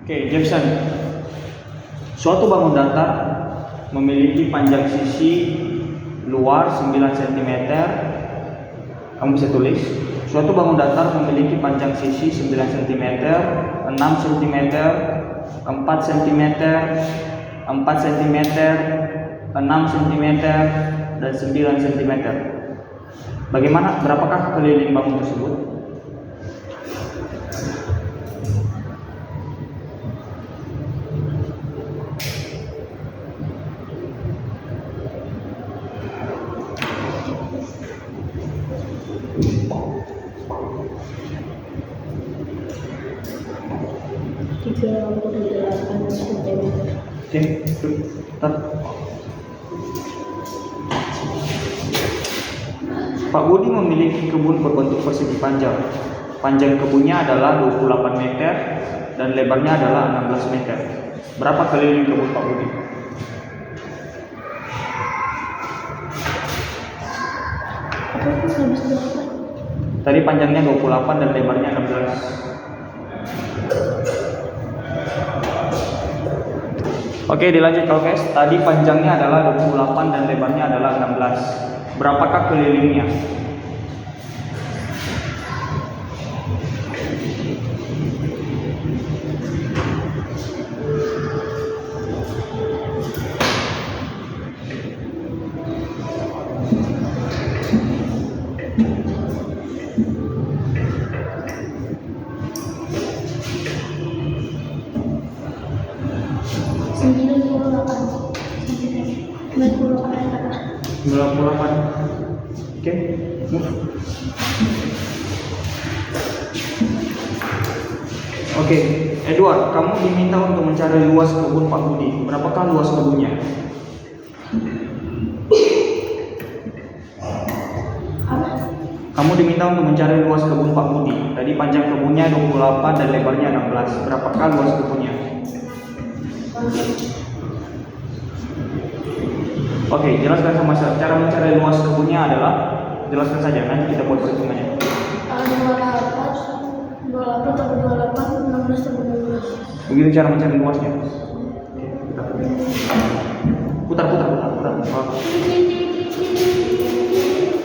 Oke, Jackson. Suatu bangun datar memiliki panjang sisi luar 9 cm. Kamu bisa tulis. Suatu bangun datar memiliki panjang sisi 9 cm, 6 cm, 4 cm, 4 cm, 6 cm, dan 9 cm. Berapakah keliling bangun tersebut? Oke, tetap. Pak Budi memiliki kebun berbentuk persegi panjang. Panjang kebunnya adalah 28 meter dan lebarnya adalah 16 meter. Berapa keliling kebun Pak Budi? Tadi panjangnya 28 dan lebarnya 16. Oke, dilanjut guys. Tadi panjangnya adalah 28 dan lebarnya adalah 16. Berapakah kelilingnya? Oke, Oke, Edward, kamu diminta untuk mencari luas kebun Pak Budi. Berapakah luas kebunnya? Kamu diminta untuk mencari luas kebun Pak Budi. Tadi panjang kebunnya 28 dan lebarnya 16. Berapakah luas kebunnya? Oke, jelaskan sama saya. Cara mencari luas kebunnya adalah jelaskan saja, nanti kita buat perhitungannya. 28 tambah 28, 16 tambah 16. Begitu cara mencari luasnya. Putar.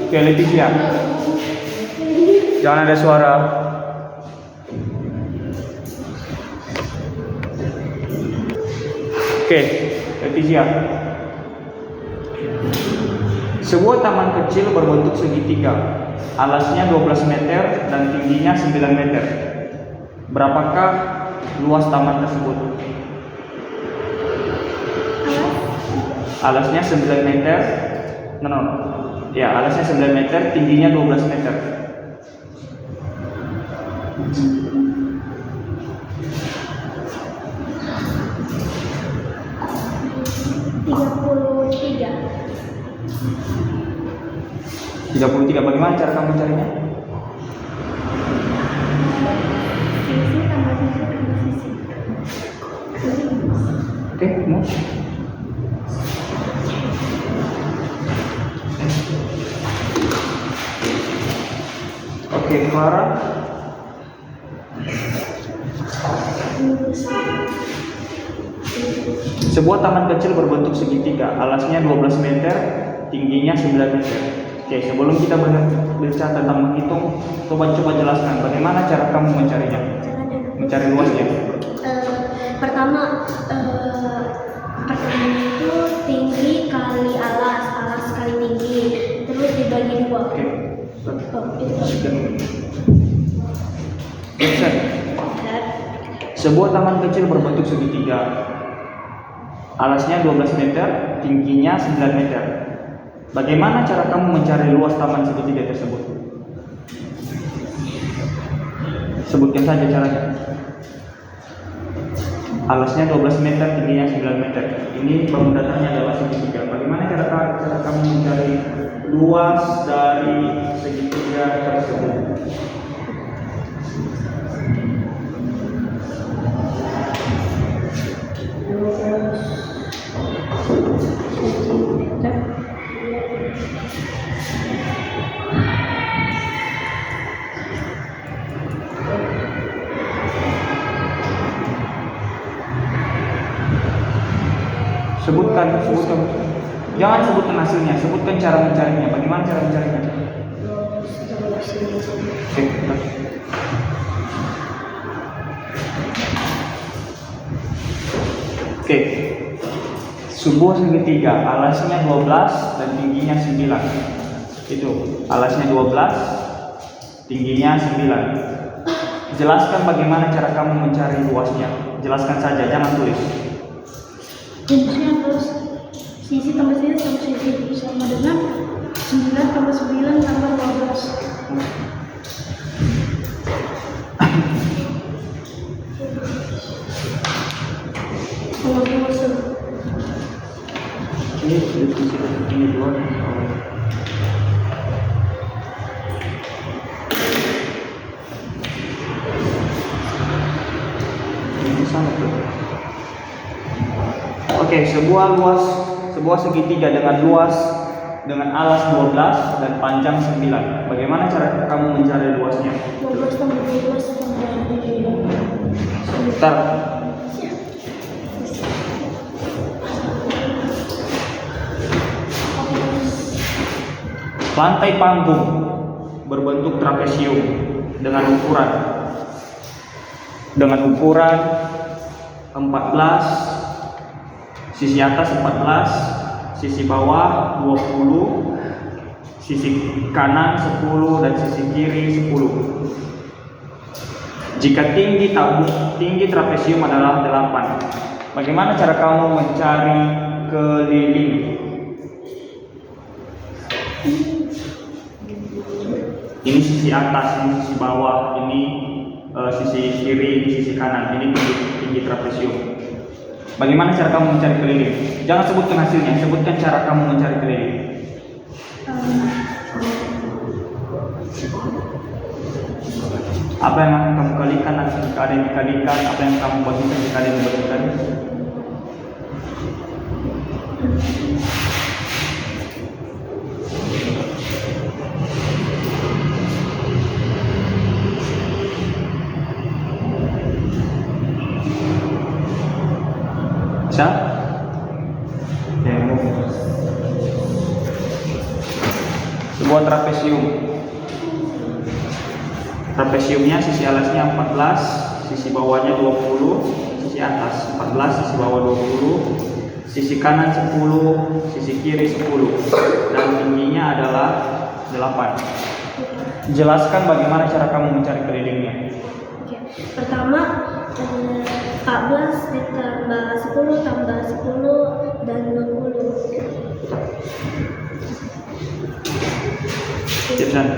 Oke, Leticia. Jangan ada suara. Oke, Leticia. Sebuah taman kecil berbentuk segitiga, alasnya 12 meter dan tingginya 9 meter. Berapakah luas taman tersebut? Alasnya 9 meter. Ya, alasnya 9 meter, tingginya 12 meter. Tiga puluh tiga. Bagaimana cara kamu mencarinya? Sisi tambah sisi. Oke, mau? Oke, Clara. Sebuah taman kecil berbentuk segitiga, alasnya 12 meter, tingginya 9 meter. Oke, sebelum kita berbicara tentang menghitung, coba jelaskan bagaimana cara kamu mencarinya, mencari luasnya. Pertama itu tinggi kali alas kali tinggi, terus dibagi 2. Oke. Sebuah taman kecil berbentuk segitiga, alasnya 12 meter, tingginya 9 meter. Bagaimana cara kamu mencari luas taman segitiga tersebut? Sebutkan saja caranya. Alasnya 12 meter, tingginya 9 meter. Ini bangun datarnya adalah segitiga. Bagaimana cara kamu mencari luas dari segitiga tersebut? Sebutkan. Jangan sebutkan hasilnya, sebutkan cara mencarinya. Bagaimana cara mencarinya? Oke. Oke. Sebuah segitiga, alasnya 12 dan tingginya 9. Itu, alasnya 12, tingginya 9. Jelaskan bagaimana cara kamu mencari luasnya. Jelaskan saja, jangan tulis. Rumusnya terus sisi tambah sisi sama dengan 9 tambah 9 tambah 12. Kalau luas Ini dua. Ini sama tuh. Oke, sebuah segitiga dengan alas 12 dan panjang 9. Bagaimana cara kamu mencari luasnya? 12 tambah 12 tambah 9. Sebentar. Lantai panggung berbentuk trapesium dengan ukuran 14, sisi atas 14, sisi bawah 20, sisi kanan 10 dan sisi kiri 10. Jika tinggi trapesium adalah 8. Bagaimana cara kamu mencari keliling? Ini sisi atas, ini sisi bawah, ini sisi kiri, ini sisi kanan. Ini tinggi trapesium. Bagaimana cara kamu mencari keliling? Jangan sebutkan hasilnya, sebutkan cara kamu mencari keliling. Apa yang akan kamu kalikan, nanti jika ada yang dikalikan, apa yang kamu bagikan jika ada yang dibagikan. Bisa? Sebuah trapesiumnya sisi alasnya 14, sisi bawahnya 20, sisi atas 14, sisi bawah 20, sisi kanan 10, sisi kiri 10, dan tingginya adalah 8. Jelaskan bagaimana cara kamu mencari kelilingnya. Pertama, 14 ditambah 10 tambah 10 dan 20. Tipsan.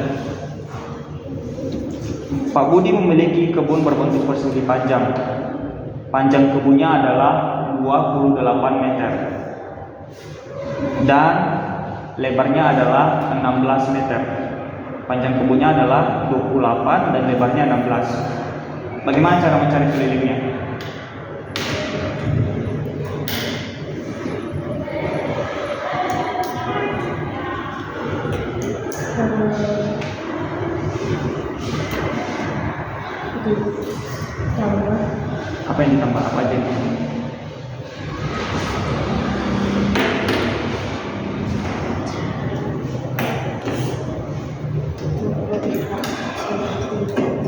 Pak Budi memiliki kebun berbentuk persegi panjang. Panjang kebunnya adalah 28 meter dan lebarnya adalah 16 meter. Panjang kebunnya adalah 28 dan lebarnya 16. Bagaimana cara mencari kelilingnya? Apa yang ditambah? Apa aja?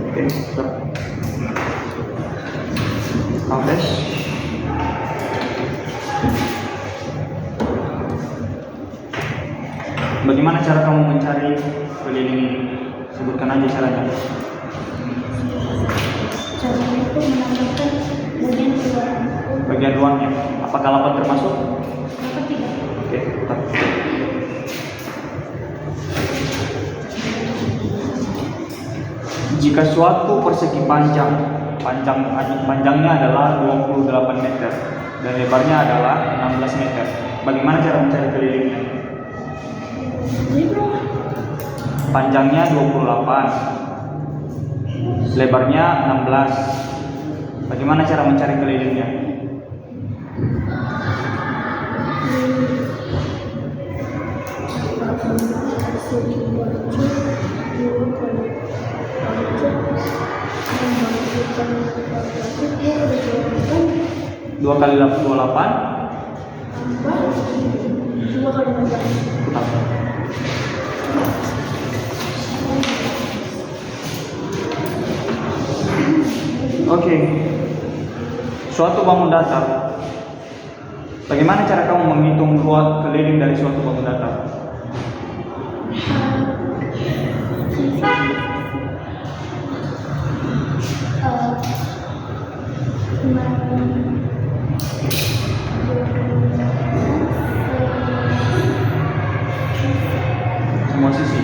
Oke, stop. Oke. Bagaimana cara kamu mencari keliling ini? Sebutkan aja caranya. Caranya itu menambahkan Bagian luarnya. Apakah 8 termasuk? Apa tidak? Oke, tetap. Jika suatu persegi panjangnya adalah 28 meter dan lebarnya adalah 16 meter. Bagaimana cara mencari kelilingnya? Panjangnya 28, lebarnya 16. Bagaimana cara mencari kelilingnya? Dua kali 28 tambah 2 kali 12. Oke. Suatu bangun datar. Bagaimana cara kamu menghitung ruas keliling dari suatu bangun datar? Semua sisi.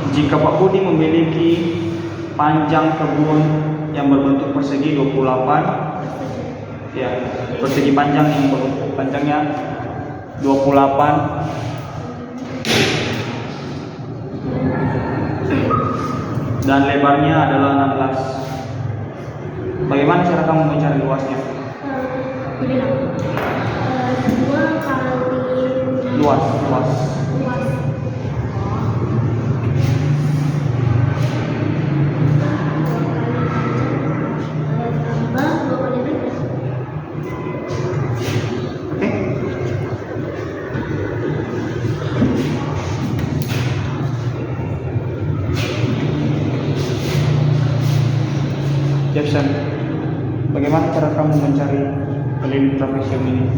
Jika Pak Budi memiliki panjang kebun yang berbentuk persegi 28, ya, persegi panjang yang panjangnya 28 dan lebarnya adalah 16. Bagaimana cara kamu mencari luasnya? Jadi 2 kali Luas. luas. Tambah 2 kali lebar. Oke. Jepsen, bagaimana cara kamu mencari keliling trapesium ini?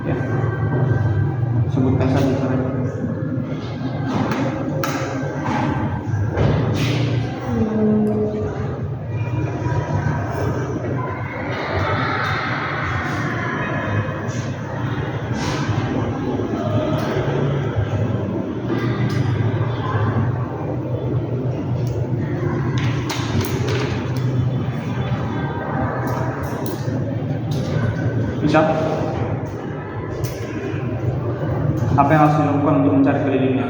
Ya, sebutkan saja caranya. Bisa? Apa yang harus dilakukan untuk mencari kelilingnya?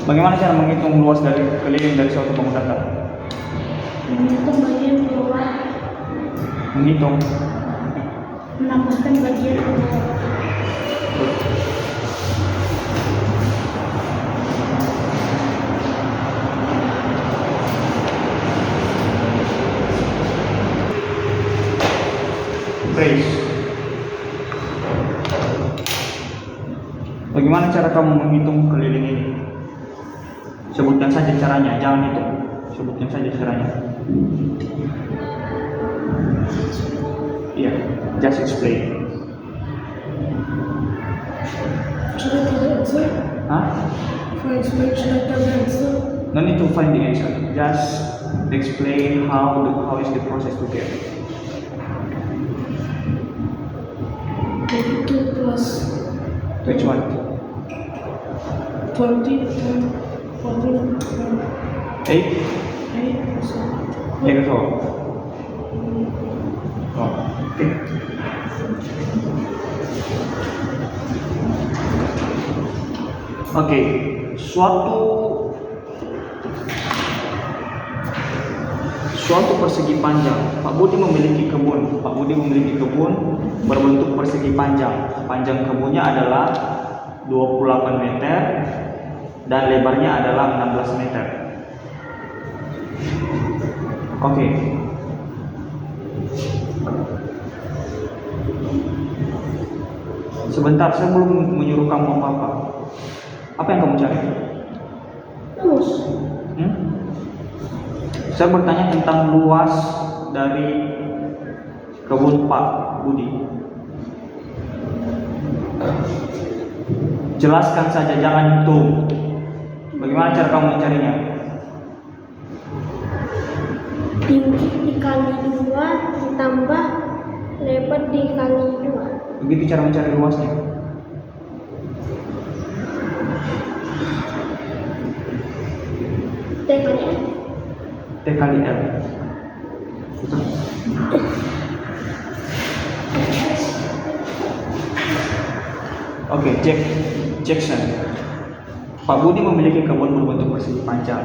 Bagaimana cara menghitung luas dari keliling dari suatu bangun datar? Menghitung bagian bawah, Menghitung. menambahkan bagian bawah. Trace. Bagaimana cara kamu menghitung keliling ini? Sebutkan saja caranya, jangan hitung. Sebutkan saja caranya. Iya, just explain. Should I tell the answer? Hah? For explain, should I tell the answer? No need to find the answer. Just explain how is the process to get. 22 plus Which one? 20, 14, 8? 8, so. Years old. Oh, okay. Oke, suatu persegi panjang. Pak Budi memiliki kebun. Pak Budi memiliki kebun berbentuk persegi panjang. Panjang kebunnya adalah 28 meter dan lebarnya adalah 16 meter. Oke. Sebentar, saya belum menyuruh kamu apa-apa. Apa yang kamu cari? Luas. Saya bertanya tentang luas dari kebun Pak Budi. Jelaskan saja, jangan hitung. Bagaimana cara kamu mencarinya? Tinggi dikali 2 ditambah lebar dikali 2. Begitu cara mencari luasnya. T kali L. T kali L. Oke, Jackson. Pak Budi memiliki kebun berbentuk persegi panjang.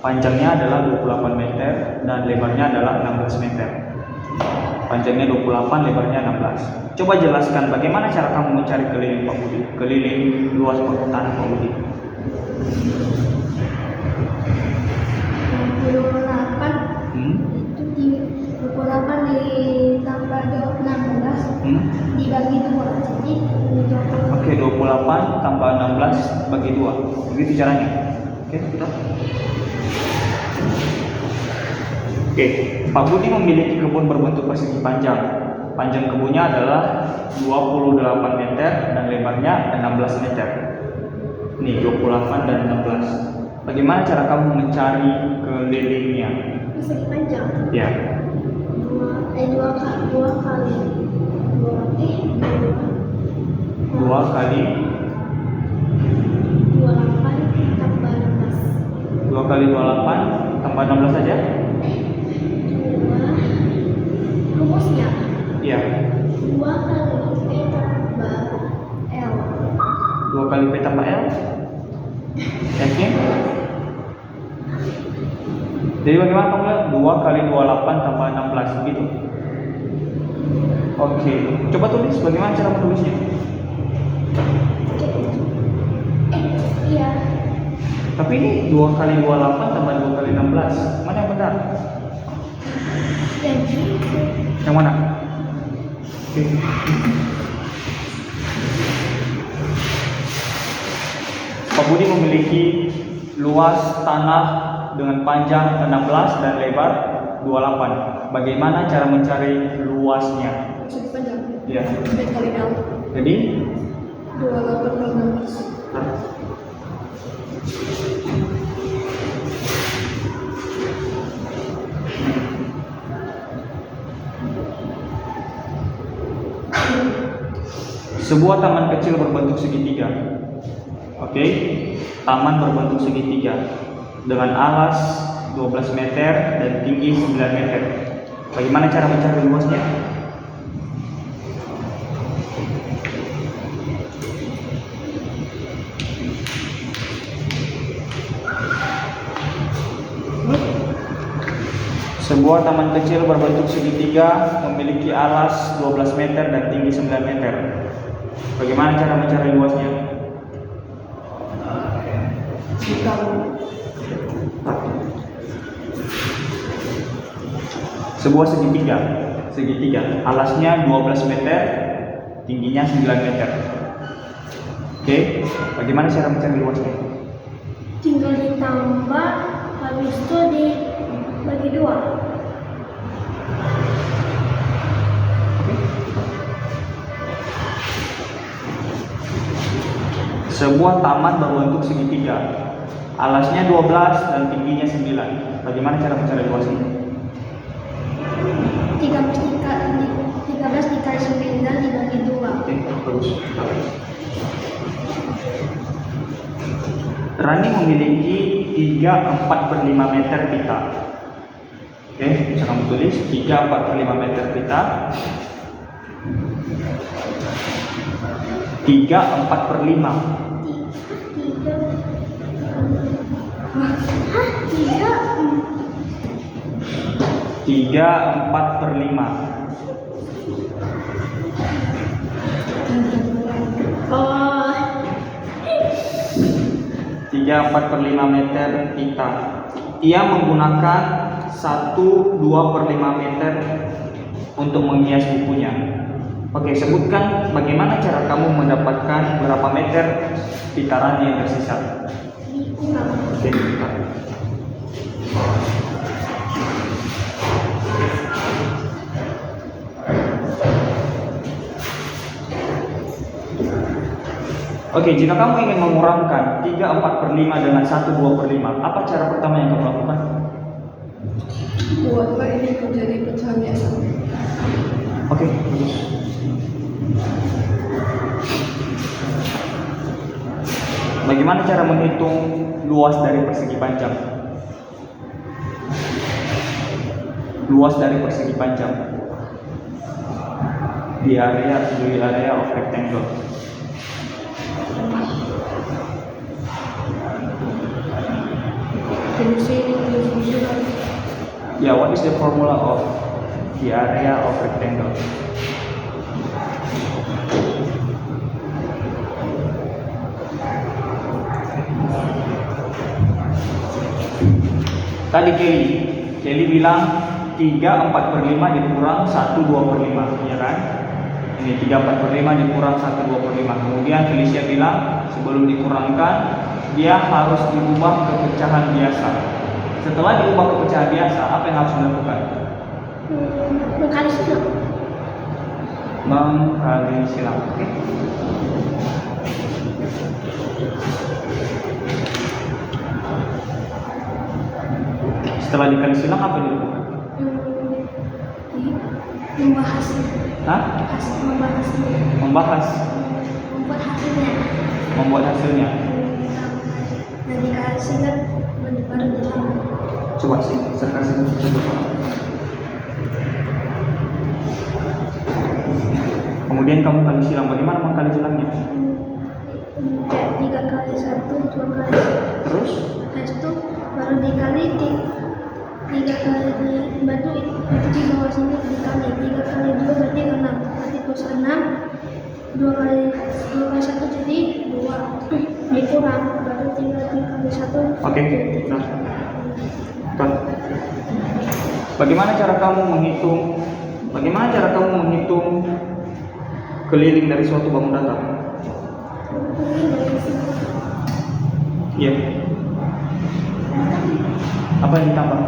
Panjangnya adalah 28 meter dan lebarnya adalah 16 meter. Panjangnya 28, lebarnya 16. Coba jelaskan bagaimana cara kamu mencari keliling Pak Budi, keliling luas tanah Pak Budi. 28 itu di 28 ditambah 16 dibagi 2, jadi 20. Oke, 28 tambah 16 bagi 2. Begitu caranya. Oke, kita. Oke, Pak Budi memiliki kebun berbentuk persegi panjang. Panjang kebunnya adalah 28 meter dan lebarnya 16 meter. Nih, 28 dan 16. Bagaimana cara kamu mencari kelilingnya? Persegi panjang. Ya. 2 kali 2 kali 28 tambah 16. 2 kali 28 tambah 16 saja? Rumusnya Iya. 2 kali P tambah L. 2 kali P tambah L? Yakin? Jadi bagaimana kamu lihat? 2 kali 28 tambah 16 begitu. Oke, coba tulis bagaimana cara menulisnya. Iya. Tapi ini 2 kali 28 tambah 2 kali 16. Mana yang benar? Yang mana? Oke. Pak Budi memiliki luas tanah dengan panjang 16 dan lebar 28. Bagaimana cara mencari luasnya? Persegi panjang. Ya. P kali L. Jadi 28 kali 16. sebuah taman kecil berbentuk segitiga. Oke, taman berbentuk segitiga dengan alas 12 meter dan tinggi 9 meter. Bagaimana cara mencari luasnya? Sebuah taman kecil berbentuk segitiga memiliki alas 12 meter dan tinggi 9 meter. Bagaimana cara mencari luasnya? Sebuah segitiga, alasnya 12 meter, tingginya 9 meter. Oke, bagaimana cara mencari luasnya? Tinggal ditambah, habis itu dibagi 2. Sebuah taman berbentuk segitiga, alasnya 12 dan tingginya 9. Bagaimana cara mencari luasnya? 13 dikali 9 dibagi 2. Oke, bagus. Rani memiliki 3/4/5 meter pita. Oke, bisa kamu tulis 3/4/5 meter pita. 3/4/5. 3/4/5. Oh, 3/4/5 meter pita. Ia menggunakan 1/2/5 meter untuk menghias bukunya. Oke, sebutkan bagaimana cara kamu mendapatkan berapa meter pita Rani yang tersisa. dikurang. Oke, kita. Oke, jika kamu ingin mengurangkan 3/4/5 dengan 1/2/5, apa cara pertama yang kamu lakukan? Buatlah ini menjadi pecahan yang sama. Oke, bagus. Bagaimana cara menghitung luas dari persegi panjang? Luas dari persegi panjang di area of rectangle. Can you say it in the visual? Yeah, what is the formula of the area of rectangle? Tadi Kelly bilang 3/4/5 dikurang 1/2/5, ya kan? Ini 3/4/5 dikurang 1/2/5. Kemudian Felicia bilang sebelum dikurangkan dia harus diubah ke pecahan biasa. Setelah diubah ke pecahan biasa, apa yang harus dilakukan? Mengkali silang. Mengkali silang. Oke. Setelah dikali silang apa yang dilakukan? Membahas. Hah? Membahas. Membahas. Membuat hasilnya. Membuat hasilnya. Dan dikasihkan baru ditambah. Coba sih, saya kasih contoh. Kemudian kamu kali silang. Bagaimana mengkali silangnya? 3 kali 1, 2 kali. Terus? Habis itu baru dikali 3 kali batu itu di bawah sini dikali 3 kali 2 berarti 6, berarti plus 6, 2 kali 1 jadi 2 dikurang baru tinggal 3 kali 1. Oke, nah. Bagaimana cara kamu menghitung keliling dari suatu bangun datar? Iya. Apa yang ditambah?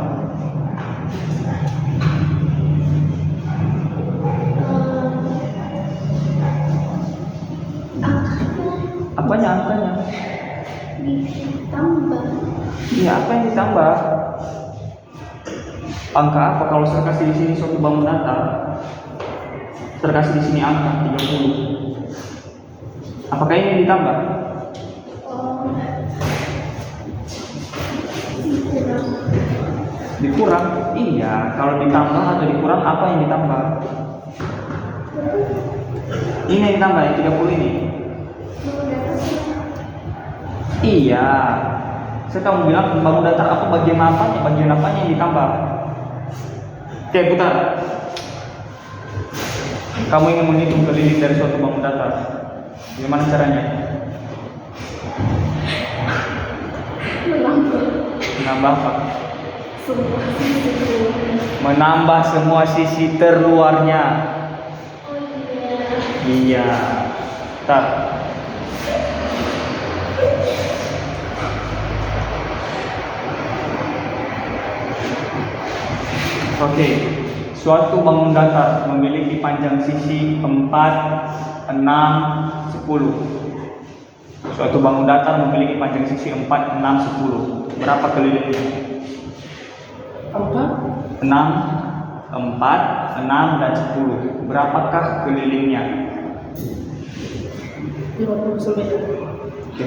Apanya angkanya? Ditambah. Iya, apa yang ditambah? Angka apa? Kalau saya kasih di sini suatu bangun datar, terkasih di sini angka 30. Apakah ini yang ditambah? Dikurang? Iya, kalau ditambah atau dikurang apa yang ditambah? Ini yang ditambah, yang 30 ini. Iya. Saya kamu bilang bangun datar apa bagian apanya yang ditambah? Oke, putar. Kamu ingin menghitung keliling dari suatu bangun datar. Bagaimana caranya? Menambah apa? Menambah semua sisi terluarnya. Iya. Tar. Oke. Suatu bangun datar memiliki panjang sisi 4, 6, 10. Suatu bangun datar memiliki panjang sisi 4, 6, 10. Berapa kelilingnya? 6, 4, 6, dan 10. Berapakah kelilingnya? 50 cm. Oke,